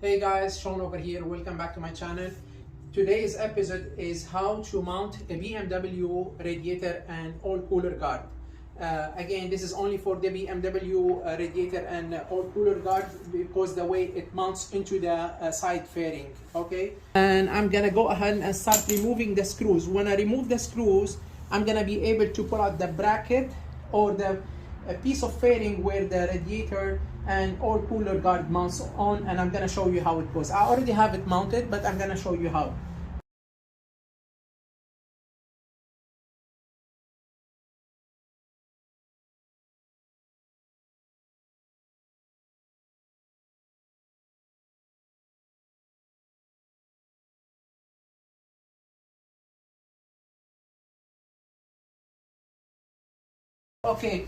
Hey guys, Sean over here. Welcome back to my channel. Today's episode is how to mount a BMW radiator and oil cooler guard. Again, this is only for the BMW radiator and oil cooler guard because the way it mounts into the side fairing. Okay, and I'm gonna go ahead and start removing the screws. When I remove the screws, I'm gonna be able to pull out the bracket or the piece of fairing where the radiator and oil cooler guard mounts on, and I'm gonna show you how it goes. I already have it mounted, but I'm gonna show you how. Okay,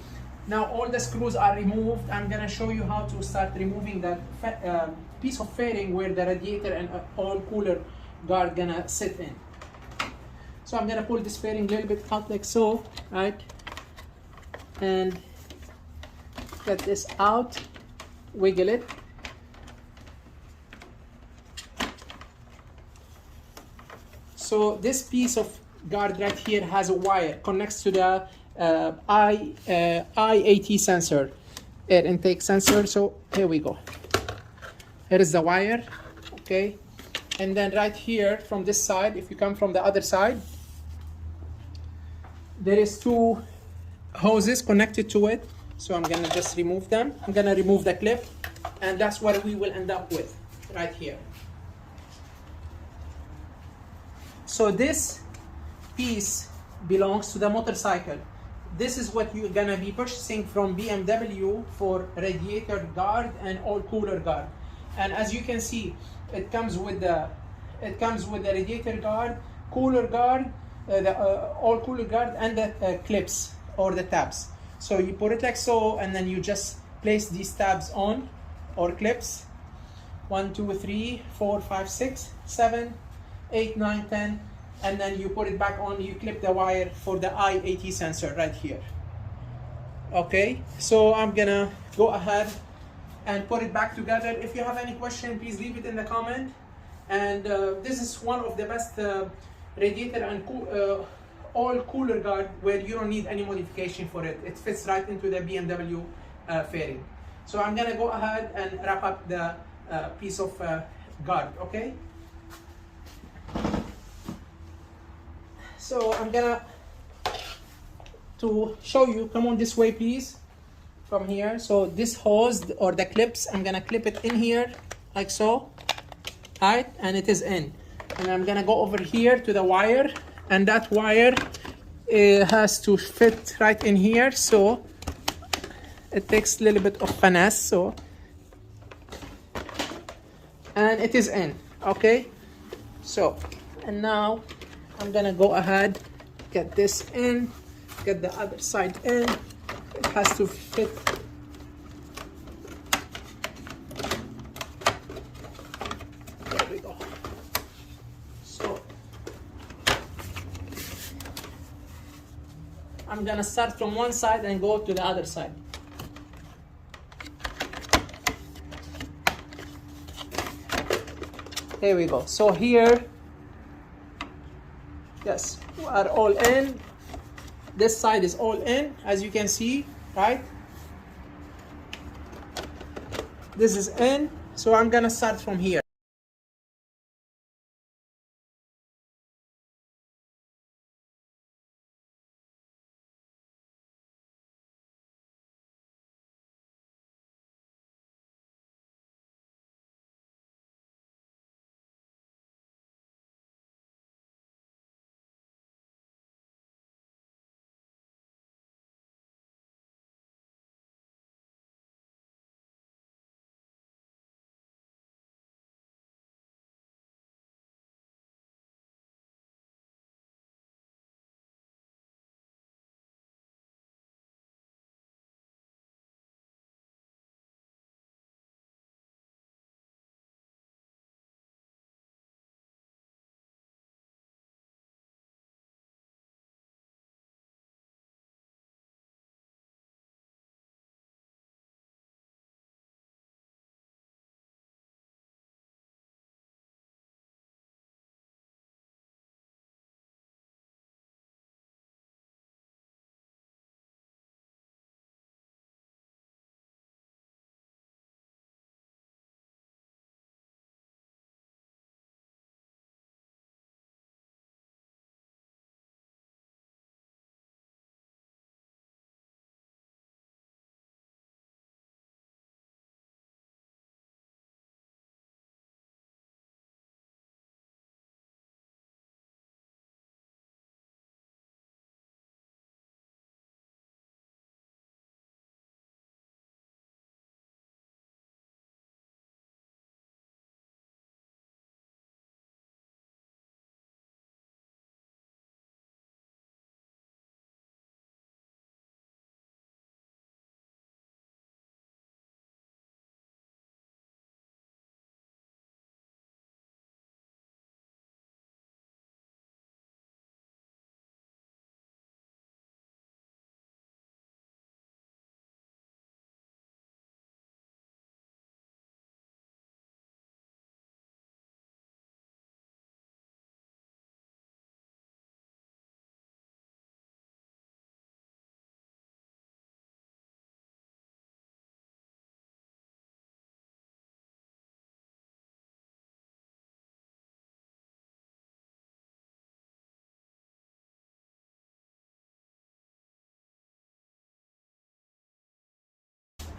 now all the screws are removed. I'm gonna show you how to start removing that piece of fairing where the radiator and oil cooler guard gonna sit in. So I'm gonna pull this fairing a little bit out like so, right? And get this out, wiggle it. So this piece of guard right here has a wire, connects to the IAT sensor, air intake sensor. So here we go. Here is the wire, okay? And then right here from this side, if you come from the other side, there is two hoses connected to it. So I'm gonna just remove them. I'm gonna remove the clip, and that's what we will end up with right here. So this piece belongs to the motorcycle. This is what you're gonna be purchasing from BMW for radiator guard and oil cooler guard. And as you can see, it comes with the radiator guard, cooler guard, the oil cooler guard, and the clips or the tabs. So you put it like so, and then you just place these tabs on, or clips. 1, 2, 3, 4, 5, 6, 7, 8, 9, 10, and then you put it back on. You clip the wire for the IAT sensor right here. Okay, so I'm gonna go ahead and put it back together. If you have any question, please leave it in the comment. And this is one of the best radiator and oil cooler guard where you don't need any modification for it. It fits right into the BMW fairing. So I'm gonna go ahead and wrap up the piece of guard, okay? So I'm gonna to show you, come on this way please, from here. So this hose or the clips, I'm gonna clip it in here like so, right? And it is in. And I'm gonna go over here to the wire, and that wire has to fit right in here. So it takes a little bit of finesse. So, and it is in, okay? So, and now I'm gonna go ahead, get this in, get the other side in. It has to fit. There we go. So I'm gonna start from one side and go to the other side. Here we go. So here, yes, we are all in. This side is all in, as you can see, right? This is in. So I'm gonna start from here.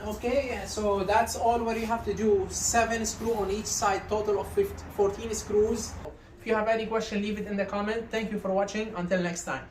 Okay, so that's all what you have to do. 7 screws on each side, total of 14 screws. If you have any question, leave it in the comment. Thank you for watching. Until next time.